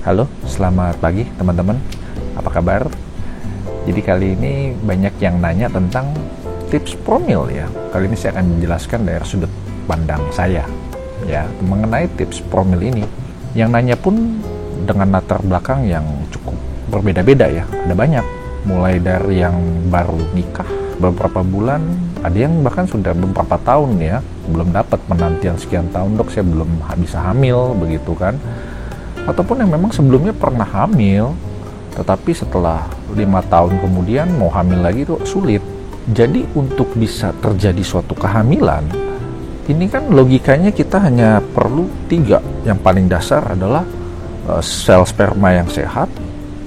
Halo, selamat pagi teman-teman. Apa kabar? Jadi kali ini banyak yang nanya tentang tips promil ya. Kali ini saya akan menjelaskan dari sudut pandang saya ya mengenai tips promil ini. Yang nanya pun dengan latar belakang yang cukup berbeda-beda ya. Ada banyak, mulai dari yang baru nikah beberapa bulan, ada yang bahkan sudah beberapa tahun ya, belum dapat penantian sekian tahun, dok saya belum bisa hamil begitu kan. Ataupun yang memang sebelumnya pernah hamil, tetapi setelah 5 tahun kemudian mau hamil lagi itu sulit. Jadi untuk bisa terjadi suatu kehamilan, ini kan logikanya kita hanya perlu 3. Yang paling dasar adalah sel sperma yang sehat,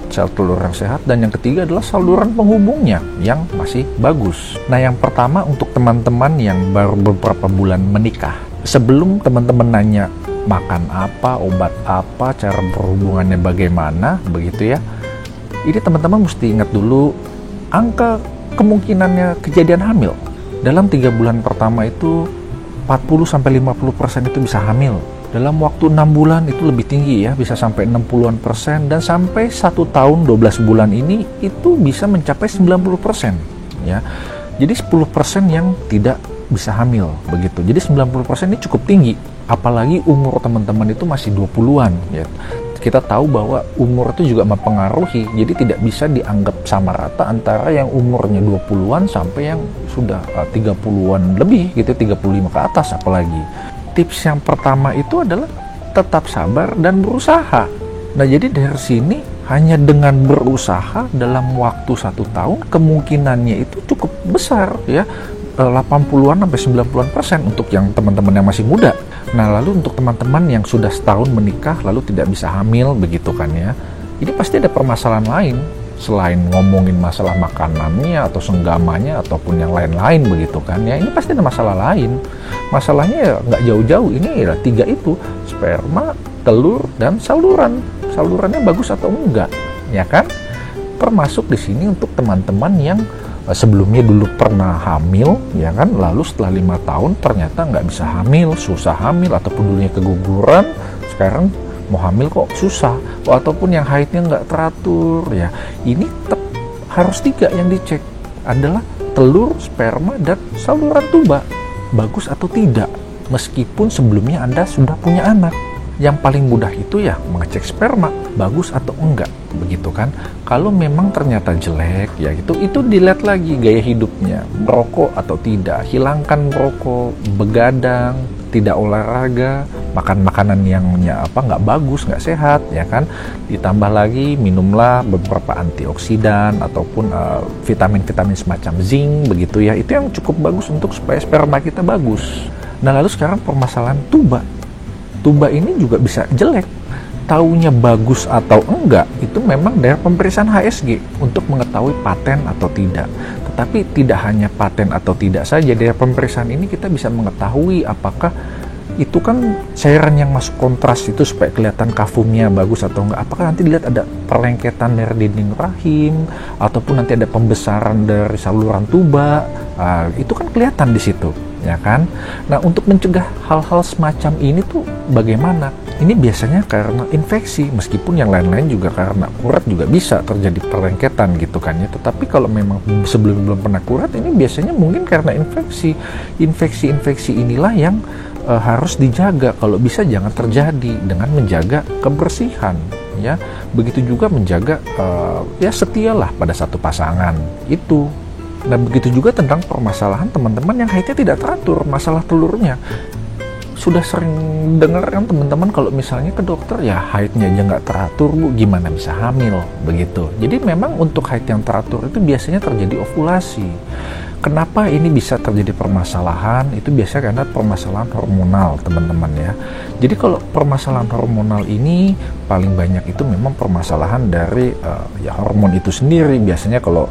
sel telur yang sehat, dan yang ketiga adalah saluran penghubungnya yang masih bagus. Nah, yang pertama untuk teman-teman yang baru beberapa bulan menikah, sebelum teman-teman nanya makan apa, obat apa, cara berhubungannya bagaimana, begitu ya. Ini teman-teman mesti ingat dulu angka kemungkinannya kejadian hamil. Dalam 3 bulan pertama itu 40-50% itu bisa hamil. Dalam waktu 6 bulan itu lebih tinggi ya, bisa sampai 60-an%, dan sampai 1 tahun 12 bulan ini itu bisa mencapai 90% ya. Jadi 10% yang tidak bisa hamil begitu. Jadi 90% ini cukup tinggi. Apalagi umur teman-teman itu masih 20-an ya. Kita tahu bahwa umur itu juga mempengaruhi, jadi tidak bisa dianggap sama rata antara yang umurnya 20-an sampai yang sudah 30-an lebih gitu, 35 ke atas apalagi. Tips yang pertama itu adalah tetap sabar dan berusaha. Nah, jadi dari sini hanya dengan berusaha dalam waktu 1 tahun kemungkinannya itu cukup besar ya, 80-an sampai 90-an% untuk yang teman-teman yang masih muda. Nah, lalu untuk teman-teman yang sudah setahun menikah lalu tidak bisa hamil begitu kan ya, ini pasti ada permasalahan lain selain ngomongin masalah makanannya atau senggamanya ataupun yang lain-lain begitu kan ya. Ini pasti ada masalah lain. Masalahnya ya nggak jauh-jauh, ini ya 3 itu, sperma, telur, dan salurannya bagus atau enggak ya kan. Termasuk di sini untuk teman-teman yang sebelumnya dulu pernah hamil ya kan, lalu setelah 5 tahun ternyata nggak bisa hamil, susah hamil, ataupun dulunya keguguran, sekarang mau hamil kok susah, ataupun yang haidnya nggak teratur ya. Ini tetap harus 3 yang dicek, adalah telur, sperma, dan saluran tuba bagus atau tidak, meskipun sebelumnya Anda sudah punya anak. Yang paling mudah itu ya mengecek sperma bagus atau enggak begitu kan. Kalau memang ternyata jelek ya itu dilihat lagi gaya hidupnya, merokok atau tidak, hilangkan merokok, begadang, tidak olahraga, makan makanan yang nggak bagus, nggak sehat ya kan. Ditambah lagi minumlah beberapa antioksidan ataupun vitamin-vitamin semacam zinc begitu ya, itu yang cukup bagus untuk supaya sperma kita bagus. Nah, lalu sekarang permasalahan tuba ini juga bisa jelek. Taunya bagus atau enggak itu memang dari pemeriksaan HSG untuk mengetahui paten atau tidak. Tetapi tidak hanya paten atau tidak saja, dari pemeriksaan ini kita bisa mengetahui apakah itu kan cairan yang masuk kontras itu supaya kelihatan kafumnya bagus atau enggak. Apakah nanti dilihat ada perlengketan dari dinding rahim ataupun nanti ada pembesaran dari saluran tuba. Itu kan kelihatan di situ ya kan. Nah, untuk mencegah hal-hal semacam ini tuh bagaimana? Ini biasanya karena infeksi, meskipun yang lain-lain juga karena kurat juga bisa terjadi perlengketan gitu kan ya. Tetapi kalau memang sebelum belum pernah kurat, ini biasanya mungkin karena infeksi inilah yang harus dijaga. Kalau bisa jangan terjadi dengan menjaga kebersihan ya. Begitu juga menjaga ya setialah pada satu pasangan itu. Nah, begitu juga tentang permasalahan teman-teman yang haidnya tidak teratur, masalah telurnya. Sudah sering dengar kan teman-teman kalau misalnya ke dokter ya haidnya aja nggak teratur bu, gimana bisa hamil begitu. Jadi memang untuk haid yang teratur itu biasanya terjadi ovulasi. Kenapa ini bisa terjadi permasalahan? Itu biasanya karena permasalahan hormonal teman-teman ya. Jadi kalau permasalahan hormonal ini paling banyak itu memang permasalahan dari ya hormon itu sendiri. Biasanya kalau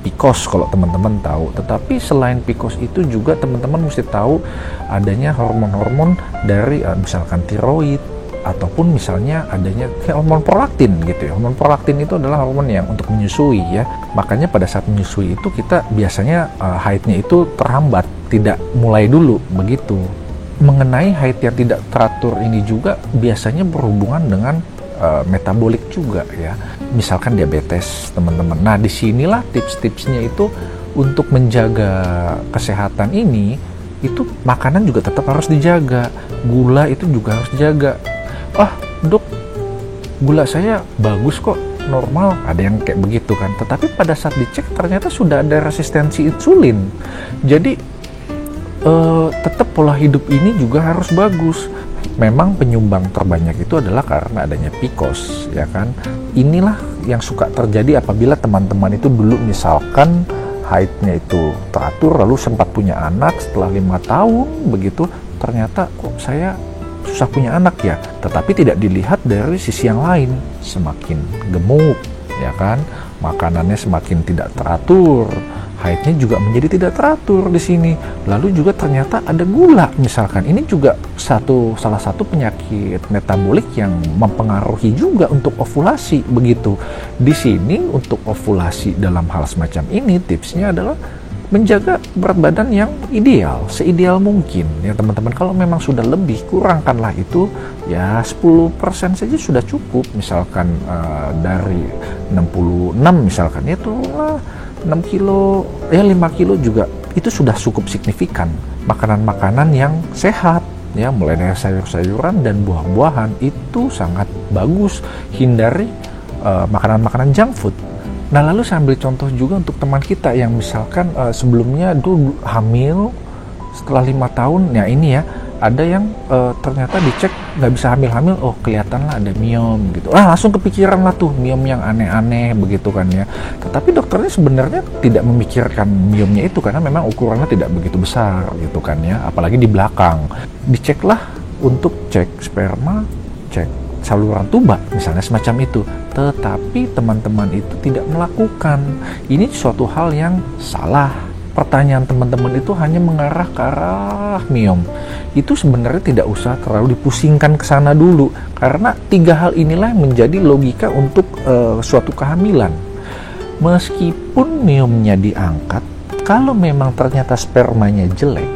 PCOS kalau teman-teman tahu. Tetapi selain PCOS itu juga teman-teman mesti tahu adanya hormon-hormon dari misalkan tiroid, ataupun misalnya adanya hormon prolaktin gitu ya. Hormon prolaktin itu adalah hormon yang untuk menyusui ya. Makanya pada saat menyusui itu kita biasanya haidnya itu terhambat, tidak mulai dulu begitu. Mengenai haid yang tidak teratur ini juga biasanya berhubungan dengan metabolik juga ya. Misalkan diabetes, teman-teman. Nah, disinilah tips-tipsnya itu untuk menjaga kesehatan ini, itu makanan juga tetap harus dijaga. Gula itu juga harus dijaga. Ah, dok, gula saya bagus kok, normal. Ada yang kayak begitu kan. Tetapi pada saat dicek ternyata sudah ada resistensi insulin. Jadi tetap pola hidup ini juga harus bagus. Memang penyumbang terbanyak itu adalah karena adanya PCOS, ya kan. Inilah yang suka terjadi apabila teman-teman itu dulu misalkan haidnya itu teratur, lalu sempat punya anak setelah 5 tahun begitu, ternyata kok saya susah punya anak ya. Tetapi tidak dilihat dari sisi yang lain, semakin gemuk, ya kan, makanannya semakin tidak teratur, haidnya juga menjadi tidak teratur di sini. Lalu juga ternyata ada gula misalkan. Ini juga salah satu penyakit metabolik yang mempengaruhi juga untuk ovulasi begitu. Di sini untuk ovulasi dalam hal semacam ini tipsnya adalah menjaga berat badan yang ideal, seideal mungkin ya teman-teman. Kalau memang sudah lebih, kurangkanlah itu ya 10% saja sudah cukup. Misalkan dari 66 misalkan ya itulah 6 kilo, ya 5 kilo juga itu sudah cukup signifikan. Makanan-makanan yang sehat, ya mulai dari sayur-sayuran dan buah-buahan itu sangat bagus. Hindari makanan-makanan junk food. Nah, lalu saya ambil contoh juga untuk teman kita yang misalkan sebelumnya dulu hamil, setelah 5 tahun, ya ini ya, ada yang ternyata dicek nggak bisa hamil-hamil, oh kelihatan lah ada miom gitu. Langsung kepikiran lah tuh miom yang aneh-aneh begitu kan ya. Tetapi dokternya sebenarnya tidak memikirkan miomnya itu karena memang ukurannya tidak begitu besar gitu kan ya, apalagi di belakang. Diceklah untuk cek sperma, cek saluran tuba misalnya semacam itu. Tetapi teman-teman itu tidak melakukan. Ini suatu hal yang salah. Pertanyaan teman-teman itu hanya mengarah ke arah miom. Itu sebenarnya tidak usah terlalu dipusingkan ke sana dulu, karena 3 hal inilah yang menjadi logika untuk suatu kehamilan. Meskipun miomnya diangkat, kalau memang ternyata spermanya jelek,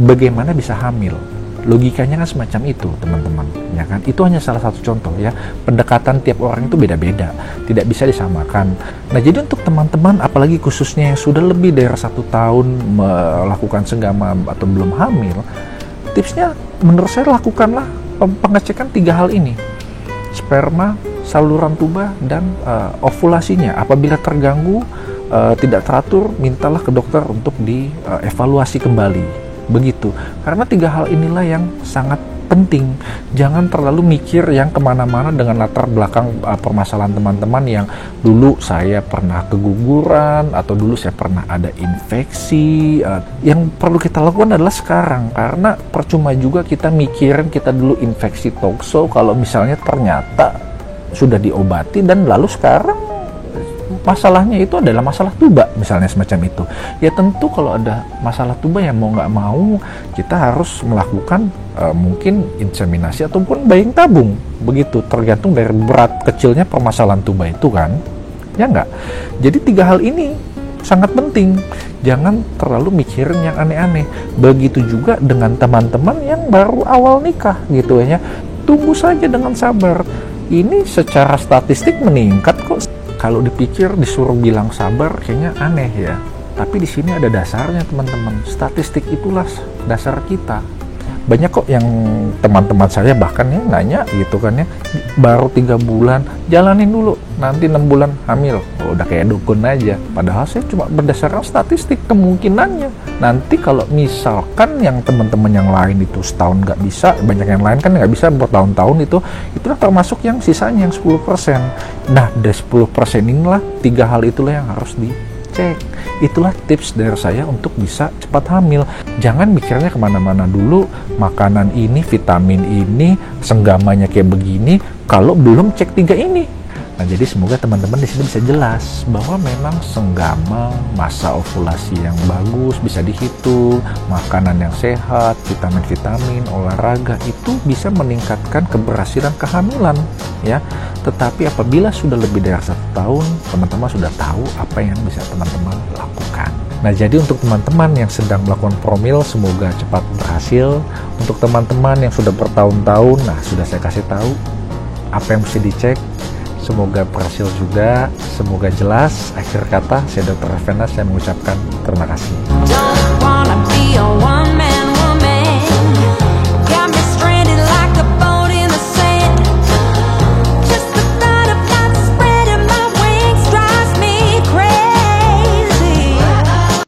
bagaimana bisa hamil? Logikanya kan semacam itu, teman-teman, ya kan? Itu hanya salah satu contoh ya. Pendekatan tiap orang itu beda-beda, tidak bisa disamakan. Nah, jadi untuk teman-teman, apalagi khususnya yang sudah lebih dari 1 tahun melakukan senggama atau belum hamil, tipsnya menurut saya lakukanlah pengecekan 3 hal ini: sperma, saluran tuba, dan ovulasinya. Apabila terganggu, tidak teratur, mintalah ke dokter untuk dievaluasi kembali. Begitu, karena 3 hal inilah yang sangat penting. Jangan terlalu mikir yang kemana-mana dengan latar belakang permasalahan teman-teman yang dulu saya pernah keguguran atau dulu saya pernah ada infeksi. Yang perlu kita lakukan adalah sekarang, karena percuma juga kita mikirin kita dulu infeksi tokso kalau misalnya ternyata sudah diobati dan lalu sekarang masalahnya itu adalah masalah tuba misalnya semacam itu. Ya tentu kalau ada masalah tuba ya mau nggak mau kita harus melakukan mungkin inseminasi ataupun bayi tabung begitu, tergantung dari berat kecilnya permasalahan tuba itu kan, ya nggak. Jadi 3 hal ini sangat penting, jangan terlalu mikirin yang aneh-aneh. Begitu juga dengan teman-teman yang baru awal nikah gitu ya, tunggu saja dengan sabar. Ini secara statistik meningkat kok. Kalau dipikir disuruh bilang sabar kayaknya aneh ya. Tapi di sini ada dasarnya teman-teman. Statistik itulah dasar kita. Banyak kok yang teman-teman saya bahkan ya nanya gitu kan ya, baru 3 bulan, jalanin dulu, nanti 6 bulan hamil. Udah kayak dukun aja. Padahal saya cuma berdasarkan statistik kemungkinannya. Nanti kalau misalkan yang teman-teman yang lain itu setahun nggak bisa, banyak yang lain kan nggak bisa bertahun-tahun itulah termasuk yang sisanya yang 10%. Nah, dari 10% inilah 3 hal itulah yang harus dicek. Itulah tips dari saya untuk bisa cepat hamil. Jangan mikirnya kemana-mana dulu, makanan ini, vitamin ini, senggamanya kayak begini, kalau belum cek 3 ini. Nah, jadi semoga teman-teman di sini bisa jelas bahwa memang senggama, masa ovulasi yang bagus bisa dihitung, makanan yang sehat, vitamin-vitamin, olahraga itu bisa meningkatkan keberhasilan kehamilan, ya. Tetapi apabila sudah lebih dari 1 tahun, teman-teman sudah tahu apa yang bisa teman-teman lakukan. Nah, jadi untuk teman-teman yang sedang melakukan promil, semoga cepat berhasil. Untuk teman-teman yang sudah bertahun-tahun, nah sudah saya kasih tahu, apa yang mesti dicek. Semoga berhasil juga, semoga jelas. Akhir kata, saya Dr. Effenas, saya mengucapkan terima kasih.